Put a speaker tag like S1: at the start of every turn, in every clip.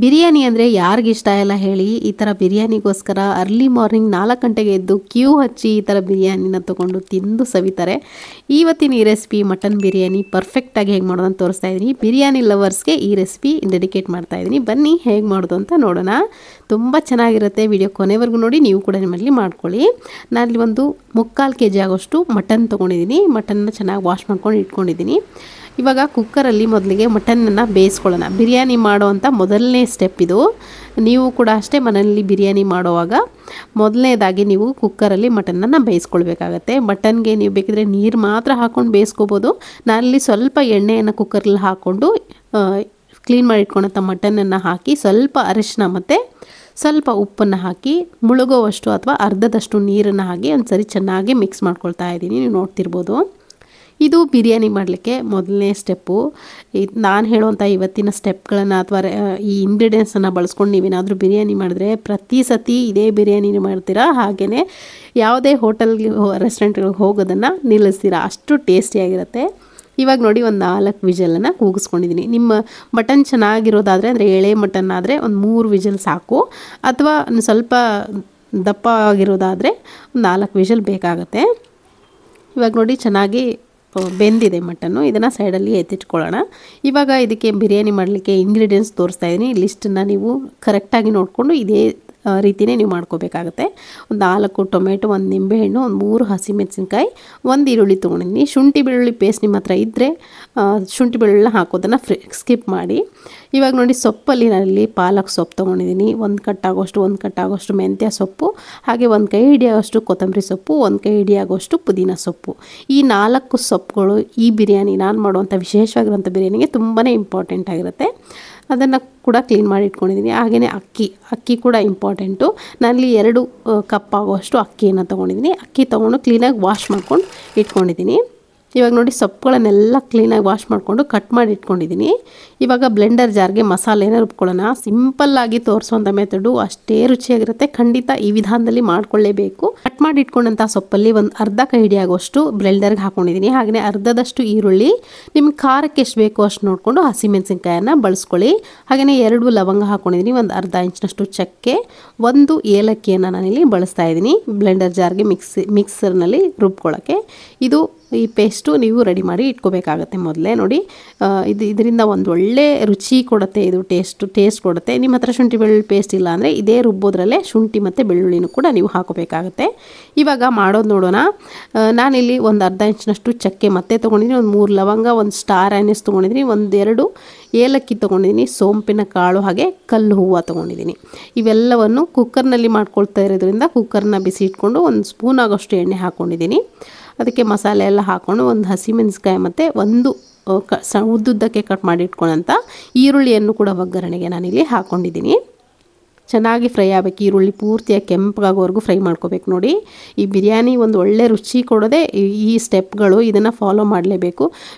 S1: ಬಿರಿಯಾನಿ ಅಂದರೆ ಯಾರಿಗಿಷ್ಟ ಇಲ್ಲ ಹೇಳಿ. ಈ ಥರ ಬಿರಿಯಾನಿಗೋಸ್ಕರ ಅರ್ಲಿ ಮಾರ್ನಿಂಗ್ 4 ಗಂಟೆಗೆ ಎದ್ದು ಕ್ಯೂ ಹಚ್ಚಿ ಈ ಥರ ಬಿರಿಯಾನಿನ ತೊಗೊಂಡು ತಿಂದು ಸವಿತಾರೆ. ಇವತ್ತಿನ ಈ ರೆಸಿಪಿ ಮಟನ್ ಬಿರಿಯಾನಿ ಪರ್ಫೆಕ್ಟಾಗಿ ಹೇಗೆ ಮಾಡೋದು ಅಂತ ತೋರಿಸ್ತಾ ಇದ್ದೀನಿ. ಬಿರಿಯಾನಿ ಲವರ್ಸ್ಗೆ ಈ ರೆಸಿಪಿ ಡೆಡಿಕೇಟ್ ಮಾಡ್ತಾ ಇದ್ದೀನಿ. ಬನ್ನಿ ಹೇಗೆ ಮಾಡೋದು ಅಂತ ನೋಡೋಣ. ತುಂಬ ಚೆನ್ನಾಗಿರುತ್ತೆ. ವಿಡಿಯೋ ಕೊನೆವರೆಗೂ ನೋಡಿ, ನೀವು ಕೂಡ ನಿಮ್ಮಲ್ಲಿ ಮಾಡ್ಕೊಳ್ಳಿ. ನಾನಿಲ್ಲಿ ಒಂದು 3/4 kg ಆಗೋಷ್ಟು ಮಟನ್ ತೊಗೊಂಡಿದ್ದೀನಿ. ಮಟನ್ನ ಚೆನ್ನಾಗಿ ವಾಶ್ ಮಾಡ್ಕೊಂಡು ಇಟ್ಕೊಂಡಿದ್ದೀನಿ. ಇವಾಗ ಕುಕ್ಕರಲ್ಲಿ ಮೊದಲಿಗೆ ಮಟನನ್ನು ಬೇಯಿಸ್ಕೊಳ್ಳೋಣ. ಬಿರಿಯಾನಿ ಮಾಡೋವಂಥ ಮೊದಲನೇ ಸ್ಟೆಪ್ ಇದು. ನೀವು ಕೂಡ ಅಷ್ಟೇ ಮನೆಯಲ್ಲಿ ಬಿರಿಯಾನಿ ಮಾಡುವಾಗ ಮೊದಲನೇದಾಗಿ ನೀವು ಕುಕ್ಕರಲ್ಲಿ ಮಟನನ್ನು ಬೇಯಿಸ್ಕೊಳ್ಬೇಕಾಗತ್ತೆ. ಮಟನ್ಗೆ ನೀವು ಬೇಕಿದ್ರೆ ನೀರು ಮಾತ್ರ ಹಾಕ್ಕೊಂಡು ಬೇಯಿಸ್ಕೋಬೋದು. ನಾನಲ್ಲಿ ಸ್ವಲ್ಪ ಎಣ್ಣೆಯನ್ನು ಕುಕ್ಕರಲ್ಲಿ ಹಾಕ್ಕೊಂಡು ಕ್ಲೀನ್ ಮಾಡಿ ಇಟ್ಕೊಂಡಂಥ ಮಟನನ್ನು ಹಾಕಿ ಸ್ವಲ್ಪ ಅರಿಶಿನ ಮತ್ತು ಸ್ವಲ್ಪ ಉಪ್ಪನ್ನು ಹಾಕಿ ಮುಳುಗೋವಷ್ಟು ಅಥವಾ ಅರ್ಧದಷ್ಟು ನೀರನ್ನು ಹಾಕಿ ಒಂದು ಸರಿ ಚೆನ್ನಾಗಿ ಮಿಕ್ಸ್ ಮಾಡ್ಕೊಳ್ತಾ ಇದ್ದೀನಿ. ನೀವು ನೋಡ್ತಿರ್ಬೋದು. ಇದು ಬಿರಿಯಾನಿ ಮಾಡಲಿಕ್ಕೆ ಮೊದಲನೇ ಸ್ಟೆಪ್ಪು. ನಾನು ಹೇಳುವಂಥ ಇವತ್ತಿನ ಸ್ಟೆಪ್ಗಳನ್ನು ಅಥವಾ ಈ ಇಂಗ್ರೀಡಿಯೆಂಟ್ಸನ್ನು ಬಳಸ್ಕೊಂಡು ನೀವೇನಾದರೂ ಬಿರಿಯಾನಿ ಮಾಡಿದ್ರೆ ಪ್ರತಿ ಸತಿ ಇದೇ ಬಿರಿಯಾನಿ ಮಾಡ್ತೀರಾ. ಹಾಗೆಯೇ ಯಾವುದೇ ಹೋಟೆಲ್ಗೆ ರೆಸ್ಟೋರೆಂಟ್ಗಳಿಗೆ ಹೋಗೋದನ್ನು ನಿಲ್ಲಿಸ್ತೀರಾ. ಅಷ್ಟು ಟೇಸ್ಟಿಯಾಗಿರುತ್ತೆ. ಇವಾಗ ನೋಡಿ, ಒಂದು 4 ವಿಜಲನ್ನು ಕೂಗಿಸ್ಕೊಂಡಿದ್ದೀನಿ. ನಿಮ್ಮ ಮಟನ್ ಚೆನ್ನಾಗಿರೋದಾದರೆ ಅಂದರೆ ಎಳೆ ಮಟನ್ ಆದರೆ ಒಂದು 3 ವಿಜಲ್ ಸಾಕು. ಅಥವಾ ಸ್ವಲ್ಪ ದಪ್ಪ ಆಗಿರೋದಾದರೆ 4 ವಿಜಲ್ ಬೇಕಾಗುತ್ತೆ. ಇವಾಗ ನೋಡಿ ಚೆನ್ನಾಗಿ ಬೆಂದಿದೆ ಮಟನ್ನು. ಇದನ್ನು ಸೈಡಲ್ಲಿ ಎತ್ತಿಟ್ಕೊಳ್ಳೋಣ. ಇವಾಗ ಇದಕ್ಕೆ ಬಿರಿಯಾನಿ ಮಾಡಲಿಕ್ಕೆ ಇಂಗ್ರೀಡಿಯೆಂಟ್ಸ್ ತೋರಿಸ್ತಾ ಇದ್ದೀನಿ. ಲಿಸ್ಟನ್ನು ನೀವು ಕರೆಕ್ಟಾಗಿ ನೋಡಿಕೊಂಡು ಇದೇ ರೀತಿಯೇ ನೀವು ಮಾಡ್ಕೋಬೇಕಾಗುತ್ತೆ. ಒಂದು 4 ಟೊಮೆಟೊ, 1 ನಿಂಬೆಹಣ್ಣು, ಒಂದು 3 ಹಸಿಮೆಣಸಿನ್ಕಾಯಿ, 1 ಈರುಳ್ಳಿ ತೊಗೊಂಡಿದ್ದೀನಿ. ಶುಂಠಿ ಬೆಳ್ಳುಳ್ಳಿ ಪೇಸ್ಟ್ ನಿಮ್ಮ ಹತ್ರ ಇದ್ದರೆ ಶುಂಠಿ ಬೆಳ್ಳುಳ್ಳಿ ಹಾಕೋದನ್ನು ಸ್ಕಿಪ್ ಮಾಡಿ. ಇವಾಗ ನೋಡಿ, ಸೊಪ್ಪಲ್ಲಿ ನಾನಲ್ಲಿ ಪಾಲಕ್ ಸೊಪ್ಪು ತೊಗೊಂಡಿದ್ದೀನಿ. 1 ಕಟ್ಟಾಗೋಷ್ಟು ಮೆಂತ್ಯ ಸೊಪ್ಪು, ಹಾಗೆ 1 ಕೈ ಹಿಡಿಯೋಷ್ಟು ಕೊತ್ತಂಬರಿ ಸೊಪ್ಪು, 1 ಕೈ ಹಿಡಿಯೋಷ್ಟು ಪುದೀನ ಸೊಪ್ಪು. ಈ 4 ಸೊಪ್ಪುಗಳು ಈ ಬಿರಿಯಾನಿ, ನಾನು ಮಾಡುವಂಥ ವಿಶೇಷವಾಗಿರುವಂಥ ಬಿರಿಯಾನಿಗೆ ತುಂಬಾ ಇಂಪಾರ್ಟೆಂಟ್ ಆಗಿರುತ್ತೆ. ಅದನ್ನು ಕೂಡ ಕ್ಲೀನ್ ಮಾಡಿ ಇಟ್ಕೊಂಡಿದ್ದೀನಿ. ಹಾಗೆಯೇ ಅಕ್ಕಿ ಕೂಡ ಇಂಪಾರ್ಟೆಂಟು. ನಾನಲ್ಲಿ 2 ಕಪ್ ಆಗುವಷ್ಟು ಅಕ್ಕಿಯನ್ನು ತೊಗೊಂಡಿದ್ದೀನಿ. ಅಕ್ಕಿ ತೊಗೊಂಡು ಕ್ಲೀನಾಗಿ ವಾಶ್ ಮಾಡ್ಕೊಂಡು ಇಟ್ಕೊಂಡಿದ್ದೀನಿ. ಇವಾಗ ನೋಡಿ, ಸೊಪ್ಪುಗಳನ್ನೆಲ್ಲ ಕ್ಲೀನಾಗಿ ವಾಶ್ ಮಾಡಿಕೊಂಡು ಕಟ್ ಮಾಡಿ ಇಟ್ಕೊಂಡಿದ್ದೀನಿ. ಇವಾಗ ಬ್ಲೆಂಡರ್ ಜಾರ್ಗೆ ಮಸಾಲೆನ ರುಬ್ಕೊಳ್ಳೋಣ. ಸಿಂಪಲ್ಲಾಗಿ ತೋರಿಸುವಂಥ ಮೆಥಡು ಅಷ್ಟೇ ರುಚಿಯಾಗಿರುತ್ತೆ. ಖಂಡಿತ ಈ ವಿಧಾನದಲ್ಲಿ ಮಾಡ್ಕೊಳ್ಳೇಬೇಕು. ಕಟ್ ಮಾಡಿ ಇಟ್ಕೊಂಡಂಥ ಸೊಪ್ಪಲ್ಲಿ ಒಂದು ಅರ್ಧ ಕೈ ಹಿಡಿಯಾಗುವಷ್ಟು ಬ್ಲೆಂಡರ್ಗೆ ಹಾಕ್ಕೊಂಡಿದ್ದೀನಿ. ಹಾಗೆಯೇ ಅರ್ಧದಷ್ಟು ಈರುಳ್ಳಿ, ನಿಮ್ಗೆ ಖಾರಕ್ಕೆ ಎಷ್ಟು ಬೇಕೋ ಅಷ್ಟು ನೋಡಿಕೊಂಡು ಹಸಿಮೆಣಸಿನ್ಕಾಯನ್ನು ಬಳಸ್ಕೊಳ್ಳಿ. ಹಾಗೆಯೇ 2 ಲವಂಗ ಹಾಕ್ಕೊಂಡಿದ್ದೀನಿ. ಒಂದು ಅರ್ಧ ಇಂಚಿನಷ್ಟು ಚಕ್ಕೆ, 1 ಏಲಕ್ಕಿಯನ್ನು ನಾನಿಲ್ಲಿ ಬಳಸ್ತಾ ಇದ್ದೀನಿ ಬ್ಲೆಂಡರ್ ಜಾರ್ಗೆ ಮಿಕ್ಸರ್ನಲ್ಲಿ ರುಬ್ಕೊಳ್ಳೋಕ್ಕೆ. ಇದು ಈ ಪೇಸ್ಟು ನೀವು ರೆಡಿ ಮಾಡಿ ಇಟ್ಕೋಬೇಕಾಗತ್ತೆ ಮೊದಲೇ. ನೋಡಿ, ಇದರಿಂದ ಒಂದು ಒಳ್ಳೆ ರುಚಿ ಕೊಡುತ್ತೆ. ಇದು ಟೇಸ್ಟ್ ಕೊಡುತ್ತೆ. ನಿಮ್ಮ ಹತ್ರ ಶುಂಠಿ ಬೆಳ್ಳುಳ್ಳಿ ಪೇಸ್ಟ್ ಇಲ್ಲ ಅಂದರೆ ಇದೇ ರುಬ್ಬೋದ್ರಲ್ಲೇ ಶುಂಠಿ ಮತ್ತು ಬೆಳ್ಳುಳ್ಳಿನೂ ಕೂಡ ನೀವು ಹಾಕೋಬೇಕಾಗತ್ತೆ. ಇವಾಗ ಮಾಡೋದು ನೋಡೋಣ. ನಾನಿಲ್ಲಿ ಒಂದು ಅರ್ಧ ಇಂಚಿನಷ್ಟು ಚಕ್ಕೆ ಮತ್ತೆ ತೊಗೊಂಡಿದ್ದೀನಿ. ಒಂದು 3 ಲವಂಗ, 1 ಸ್ಟಾರ್ ಆನಿಸ್ ತೊಗೊಂಡಿದ್ದೀನಿ, 1-2 ಏಲಕ್ಕಿ ತೊಗೊಂಡಿದ್ದೀನಿ, ಸೋಂಪಿನ ಕಾಳು, ಹಾಗೆ ಕಲ್ಲು ಹೂವು ತೊಗೊಂಡಿದ್ದೀನಿ. ಇವೆಲ್ಲವನ್ನು ಕುಕ್ಕರ್ನಲ್ಲಿ ಮಾಡ್ಕೊಳ್ತಾ ಇರೋದ್ರಿಂದ ಕುಕ್ಕರ್ನ ಬಿಸಿ ಇಟ್ಕೊಂಡು 1 ಸ್ಪೂನ್ ಆಗೋಷ್ಟು ಎಣ್ಣೆ ಹಾಕ್ಕೊಂಡಿದ್ದೀನಿ. ಅದಕ್ಕೆ ಮಸಾಲೆ ಎಲ್ಲ ಹಾಕ್ಕೊಂಡು 1 ಹಸಿಮೆಣಸಿನ್ಕಾಯಿ ಮತ್ತು 1 ಉದ್ದುದ್ದಕ್ಕೆ ಕಟ್ ಮಾಡಿ ಇಟ್ಕೊಳ್ಳೋಂಥ ಈರುಳ್ಳಿಯನ್ನು ಕೂಡ ಒಗ್ಗರಣೆಗೆ ನಾನಿಲ್ಲಿ ಹಾಕ್ಕೊಂಡಿದ್ದೀನಿ. ಚೆನ್ನಾಗಿ ಫ್ರೈ ಆಗಬೇಕು. ಈರುಳ್ಳಿ ಪೂರ್ತಿಯಾಗಿ ಕೆಂಪಗಾಗೋವರೆಗೂ ಫ್ರೈ ಮಾಡ್ಕೋಬೇಕು. ನೋಡಿ, ಈ ಬಿರಿಯಾನಿ ಒಂದು ಒಳ್ಳೆ ರುಚಿ ಕೊಡೋದೇ ಈ ಸ್ಟೆಪ್ಗಳು. ಇದನ್ನು ಫಾಲೋ ಮಾಡಲೇಬೇಕು.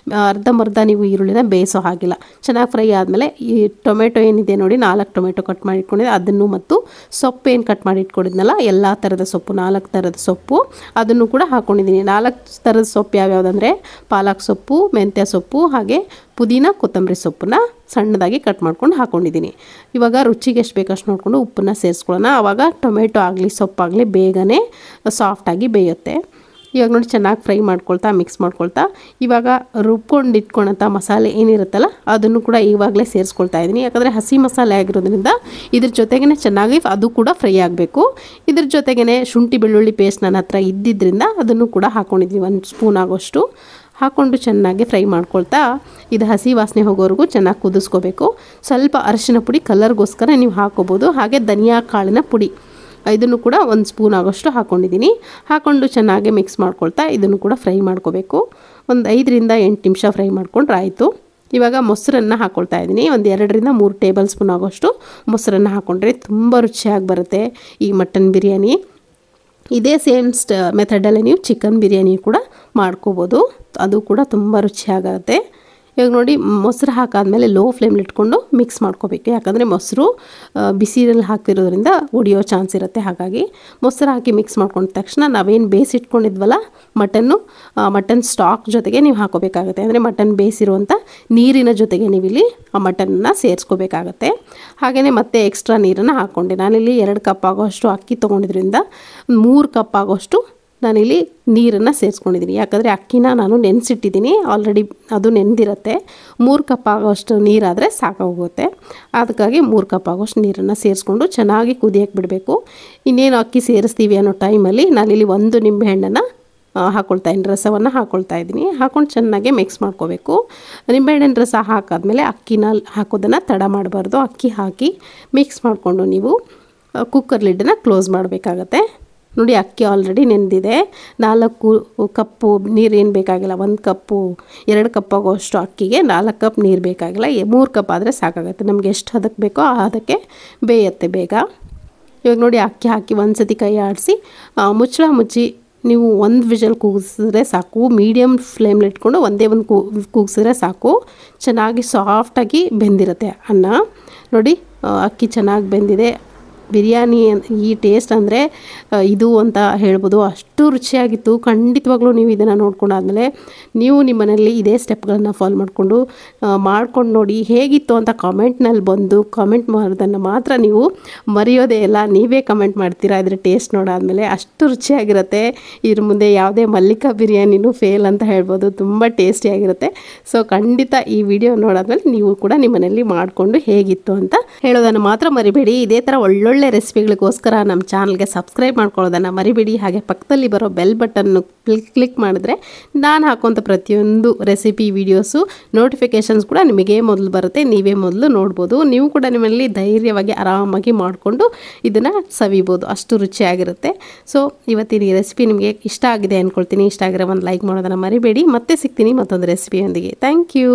S1: ಅರ್ಧಂಬರ್ಧ ನೀವು ಈರುಳ್ಳಿನ ಬೇಯಿಸೋ ಹಾಗಿಲ್ಲ. ಚೆನ್ನಾಗಿ ಫ್ರೈ ಆದಮೇಲೆ ಈ ಟೊಮೆಟೊ ಏನಿದೆ ನೋಡಿ, 4 ಟೊಮೆಟೊ ಕಟ್ ಮಾಡಿ ಇಟ್ಕೊಂಡಿದ್ದೆ ಅದನ್ನು, ಮತ್ತು ಸೊಪ್ಪು ಏನು ಕಟ್ ಮಾಡಿ ಇಟ್ಕೊಂಡಿದ್ನಲ್ಲ, ಎಲ್ಲ ಥರದ ಸೊಪ್ಪು, 4 ಥರದ ಸೊಪ್ಪು, ಅದನ್ನು ಕೂಡ ಹಾಕ್ಕೊಂಡಿದ್ದೀನಿ. 4 ಥರದ ಸೊಪ್ಪು ಯಾವ್ಯಾವುದಂದರೆ ಪಾಲಕ್ ಸೊಪ್ಪು, ಮೆಂತ್ಯ ಸೊಪ್ಪು, ಹಾಗೆ ಪುದೀನ, ಕೊತ್ತಂಬರಿ ಸೊಪ್ಪನ್ನ ಸಣ್ಣದಾಗಿ ಕಟ್ ಮಾಡ್ಕೊಂಡು ಹಾಕ್ಕೊಂಡಿದ್ದೀನಿ. ಇವಾಗ ರುಚಿಗೆ ಎಷ್ಟು ಬೇಕಷ್ಟು ನೋಡಿಕೊಂಡು ಉಪ್ಪನ್ನು ಸೇರಿಸ್ಕೊಳ್ಳೋಣ. ಆವಾಗ ಟೊಮೆಟೊ ಆಗಲಿ ಸೊಪ್ಪಾಗಲಿ ಬೇಗನೆ ಸಾಫ್ಟಾಗಿ ಬೇಯುತ್ತೆ. ಇವಾಗ ನೋಡಿ, ಚೆನ್ನಾಗಿ ಫ್ರೈ ಮಾಡ್ಕೊಳ್ತಾ ಮಿಕ್ಸ್ ಮಾಡ್ಕೊಳ್ತಾ ಇವಾಗ ರುಬ್ಕೊಂಡು ಇಟ್ಕೊಳಂಥ ಮಸಾಲೆ ಏನಿರುತ್ತಲ್ಲ ಅದನ್ನು ಕೂಡ ಇವಾಗಲೇ ಸೇರಿಸ್ಕೊಳ್ತಾ ಇದ್ದೀನಿ. ಯಾಕಂದರೆ ಹಸಿ ಮಸಾಲೆ ಆಗಿರೋದ್ರಿಂದ ಇದ್ರ ಜೊತೆಗೇ ಚೆನ್ನಾಗಿ ಅದು ಕೂಡ ಫ್ರೈ ಆಗಬೇಕು. ಇದ್ರ ಜೊತೆಗೇ ಶುಂಠಿ ಬೆಳ್ಳುಳ್ಳಿ ಪೇಸ್ಟ್ ನನ್ನ ಹತ್ರ ಇದ್ದಿದ್ದರಿಂದ ಅದನ್ನು ಕೂಡ ಹಾಕ್ಕೊಂಡಿದ್ದೀನಿ. 1 ಸ್ಪೂನ್ ಆಗೋಷ್ಟು ಹಾಕ್ಕೊಂಡು ಚೆನ್ನಾಗಿ ಫ್ರೈ ಮಾಡ್ಕೊಳ್ತಾ ಇದು ಹಸಿ ವಾಸನೆ ಹೋಗೋವರೆಗೂ ಚೆನ್ನಾಗಿ ಕುದಿಸ್ಕೋಬೇಕು. ಸ್ವಲ್ಪ ಅರಿಶಿನ ಪುಡಿ ಕಲರ್ಗೋಸ್ಕರ ನೀವು ಹಾಕ್ಕೋಬೋದು. ಹಾಗೆ ಧನಿಯಾ ಕಾಳಿನ ಪುಡಿ, ಇದನ್ನು ಕೂಡ 1 ಸ್ಪೂನ್ ಆಗೋಷ್ಟು ಹಾಕ್ಕೊಂಡಿದ್ದೀನಿ. ಹಾಕ್ಕೊಂಡು ಚೆನ್ನಾಗಿ ಮಿಕ್ಸ್ ಮಾಡ್ಕೊಳ್ತಾ ಇದನ್ನು ಕೂಡ ಫ್ರೈ ಮಾಡ್ಕೋಬೇಕು. ಒಂದು 5ರಿಂದ 8 ನಿಮಿಷ ಫ್ರೈ ಮಾಡ್ಕೊಂಡ್ರೆ ಆಯಿತು. ಇವಾಗ ಮೊಸರನ್ನು ಹಾಕ್ಕೊಳ್ತಾ ಇದ್ದೀನಿ. ಒಂದು 2ರಿಂದ 3 ಟೇಬಲ್ ಸ್ಪೂನ್ ಆಗೋಷ್ಟು ಮೊಸರನ್ನು ಹಾಕ್ಕೊಂಡ್ರೆ ತುಂಬ ರುಚಿಯಾಗಿ ಬರುತ್ತೆ ಈ ಮಟನ್ ಬಿರಿಯಾನಿ. ಇದೇ ಸೇಮ್ ಮೆಥಡಲ್ಲಿ ನೀವು ಚಿಕನ್ ಬಿರಿಯಾನಿ ಕೂಡ ಮಾಡ್ಕೋಬೋದು. ಅದು ಕೂಡ ತುಂಬ ರುಚಿಯಾಗುತ್ತೆ. ಇವಾಗ ನೋಡಿ ಮೊಸರು ಹಾಕಾದ್ಮೇಲೆ ಲೋ ಫ್ಲೇಮ್ಲಿ ಇಟ್ಕೊಂಡು ಮಿಕ್ಸ್ ಮಾಡ್ಕೋಬೇಕು. ಯಾಕಂದರೆ ಮೊಸರು ಬಿಸಿಯಲ್ಲಿ ಹಾಕಿರೋದ್ರಿಂದ ಉಡಿಯೋ ಚಾನ್ಸ್ ಇರುತ್ತೆ. ಹಾಗಾಗಿ ಮೊಸರು ಹಾಕಿ ಮಿಕ್ಸ್ ಮಾಡ್ಕೊಂಡ ತಕ್ಷಣ ನಾವೇನು ಬೇಯಿಸಿಟ್ಕೊಂಡಿದ್ವಲ್ಲ ಮಟನ್ ಸ್ಟಾಕ್ ಜೊತೆಗೆ ನೀವು ಹಾಕೋಬೇಕಾಗುತ್ತೆ. ಅಂದರೆ ಮಟನ್ ಬೇಯಿಸಿರುವಂಥ ನೀರಿನ ಜೊತೆಗೆ ನೀವಿಲ್ಲಿ ಆ ಮಟನ್ನ ಸೇರಿಸ್ಕೋಬೇಕಾಗತ್ತೆ. ಹಾಗೆಯೇ ಮತ್ತೆ ಎಕ್ಸ್ಟ್ರಾ ನೀರನ್ನು ಹಾಕ್ಕೊಂಡೆ. ನಾನಿಲ್ಲಿ 2 ಕಪ್ ಆಗೋಷ್ಟು ಅಕ್ಕಿ ತೊಗೊಂಡಿದ್ರಿಂದ 3 ಕಪ್ ಆಗೋಷ್ಟು ನಾನಿಲ್ಲಿ ನೀರನ್ನು ಸೇರಿಸ್ಕೊಂಡಿದ್ದೀನಿ. ಯಾಕಂದರೆ ಅಕ್ಕಿನ ನಾನು ನೆನೆಸಿಟ್ಟಿದ್ದೀನಿ, ಆಲ್ರೆಡಿ ಅದು ನೆನೆದಿರುತ್ತೆ. 3 ಕಪ್ ಆಗೋಷ್ಟು ನೀರಾದರೆ ಸಾಕಾಗೋಗುತ್ತೆ. ಅದಕ್ಕಾಗಿ 3 ಕಪ್ ಆಗೋಷ್ಟು ನೀರನ್ನು ಸೇರಿಸ್ಕೊಂಡು ಚೆನ್ನಾಗಿ ಕುದಿಯಕ್ಕೆ ಬಿಡಬೇಕು. ಇನ್ನೇನು ಅಕ್ಕಿ ಸೇರಿಸ್ತೀವಿ ಅನ್ನೋ ಟೈಮಲ್ಲಿ ನಾನಿಲ್ಲಿ 1 ನಿಂಬೆಹಣ್ಣನ್ನು ರಸವನ್ನು ಹಾಕ್ಕೊಳ್ತಾ ಇದ್ದೀನಿ. ಹಾಕ್ಕೊಂಡು ಚೆನ್ನಾಗಿ ಮಿಕ್ಸ್ ಮಾಡ್ಕೋಬೇಕು. ನಿಂಬೆಹಣ್ಣಿನ ರಸ ಹಾಕಾದ್ಮೇಲೆ ಅಕ್ಕಿನ ಹಾಕೋದನ್ನು ತಡ ಮಾಡಬಾರ್ದು. ಅಕ್ಕಿ ಹಾಕಿ ಮಿಕ್ಸ್ ಮಾಡಿಕೊಂಡು ನೀವು ಕುಕ್ಕರ್ ಲಿಡ್ಡನ್ನು ಕ್ಲೋಸ್ ಮಾಡಬೇಕಾಗತ್ತೆ. ನೋಡಿ ಅಕ್ಕಿ ಆಲ್ರೆಡಿ ನೆನೆದಿದೆ. 4 ಕಪ್ಪು ನೀರು ಏನು ಬೇಕಾಗಿಲ್ಲ. 1 ಕಪ್ಪು 2 ಕಪ್ ಆಗೋಷ್ಟು ಅಕ್ಕಿಗೆ 4 ಕಪ್ ನೀರು ಬೇಕಾಗಿಲ್ಲ. 3 ಕಪ್ ಆದರೆ ಸಾಕಾಗುತ್ತೆ. ನಮಗೆ ಎಷ್ಟು ಹದಕ್ಕೆ ಬೇಕೋ ಅದಕ್ಕೆ ಬೇಯುತ್ತೆ ಬೇಗ. ಇವಾಗ ನೋಡಿ ಅಕ್ಕಿ ಹಾಕಿ ಒಂದು ಸತಿ ಕೈ ಆಡಿಸಿ ಮುಚ್ಚಳ ಮುಚ್ಚಿ ನೀವು 1 ವಿಷಲ್ ಕೂಗಿಸಿದ್ರೆ ಸಾಕು. ಮೀಡಿಯಮ್ ಫ್ಲೇಮ್ಲಿ ಇಟ್ಕೊಂಡು ಒಂದೇ ಒಂದು ಕೂಗಿಸಿದ್ರೆ ಸಾಕು. ಚೆನ್ನಾಗಿ ಸಾಫ್ಟಾಗಿ ಬೆಂದಿರುತ್ತೆ ಅನ್ನ. ನೋಡಿ ಅಕ್ಕಿ ಚೆನ್ನಾಗಿ ಬೆಂದಿದೆ. ಬಿರಿಯಾನಿ ಈ ಟೇಸ್ಟ್ ಅಂದರೆ ಇದು ಅಂತ ಹೇಳ್ಬೋದು. ಅಷ್ಟು ರುಚಿಯಾಗಿತ್ತು. ಖಂಡಿತವಾಗ್ಲೂ ನೀವು ಇದನ್ನು ನೋಡ್ಕೊಂಡಾದ್ಮೇಲೆ ನೀವು ನಿಮ್ಮ ಮನೆಯಲ್ಲಿ ಇದೇ ಸ್ಟೆಪ್ಗಳನ್ನು ಫಾಲೋ ಮಾಡ್ಕೊಂಡು ನೋಡಿ ಹೇಗಿತ್ತು ಅಂತ ಕಾಮೆಂಟ್ನಲ್ಲಿ ಬಂದು ಕಾಮೆಂಟ್ ಮಾಡೋದನ್ನು ಮಾತ್ರ ನೀವು ಮರೆಯೋದೇ ಇಲ್ಲ. ನೀವೇ ಕಮೆಂಟ್ ಮಾಡ್ತೀರಾ ಇದ್ರ ಟೇಸ್ಟ್ ನೋಡಾದ್ಮೇಲೆ. ಅಷ್ಟು ರುಚಿಯಾಗಿರುತ್ತೆ. ಇದ್ರ ಮುಂದೆ ಯಾವುದೇ ಮಲ್ಲಿಕಾ ಬಿರಿಯಾನಿನೂ ಫೇಲ್ ಅಂತ ಹೇಳ್ಬೋದು. ತುಂಬ ಟೇಸ್ಟಿಯಾಗಿರುತ್ತೆ. ಸೊ ಖಂಡಿತ ಈ ವಿಡಿಯೋ ನೋಡಾದ್ಮೇಲೆ ನೀವು ಕೂಡ ನಿಮ್ಮ ಮನೆಯಲ್ಲಿ ಮಾಡಿಕೊಂಡು ಹೇಗಿತ್ತು ಅಂತ ಹೇಳೋದನ್ನು ಮಾತ್ರ ಮರಿಬೇಡಿ. ಇದೇ ಥರ ಒಳ್ಳೊಳ್ಳೆ ರೆಸಿಪಿಗಳಿಗೋಸ್ಕರ ನಮ್ಮ ಚಾನಲ್ಗೆ ಸಬ್ಸ್ಕ್ರೈಬ್ ಮಾಡ್ಕೊಳ್ಳೋದನ್ನು ಮರಿಬೇಡಿ. ಹಾಗೆ ಪಕ್ಕದಲ್ಲಿ ಬರೋ ಬೆಲ್ ಬಟನ್ನು ಕ್ಲಿಕ್ ಮಾಡಿದ್ರೆ ನಾನು ಹಾಕುವಂಥ ಪ್ರತಿಯೊಂದು ರೆಸಿಪಿ ವಿಡಿಯೋಸು ನೋಟಿಫಿಕೇಷನ್ಸ್ ಕೂಡ ನಿಮಗೆ ಮೊದಲು ಬರುತ್ತೆ. ನೀವೇ ಮೊದಲು ನೋಡ್ಬೋದು. ನೀವು ಕೂಡ ನಿಮ್ಮಲ್ಲಿ ಧೈರ್ಯವಾಗಿ ಆರಾಮಾಗಿ ಮಾಡಿಕೊಂಡು ಇದನ್ನು ಸವಿಬೋದು. ಅಷ್ಟು ರುಚಿಯಾಗಿರುತ್ತೆ. ಸೊ ಇವತ್ತಿನ ಈ ರೆಸಿಪಿ ನಿಮಗೆ ಇಷ್ಟ ಆಗಿದೆ ಅಂದ್ಕೊಳ್ತೀನಿ. ಇಷ್ಟ ಆಗಿರೋ ಒಂದು ಲೈಕ್ ಮಾಡೋದನ್ನು ಮರಿಬೇಡಿ. ಮತ್ತೆ ಸಿಗ್ತೀನಿ ಮತ್ತೊಂದು ರೆಸಿಪಿಯೊಂದಿಗೆ. Thank you.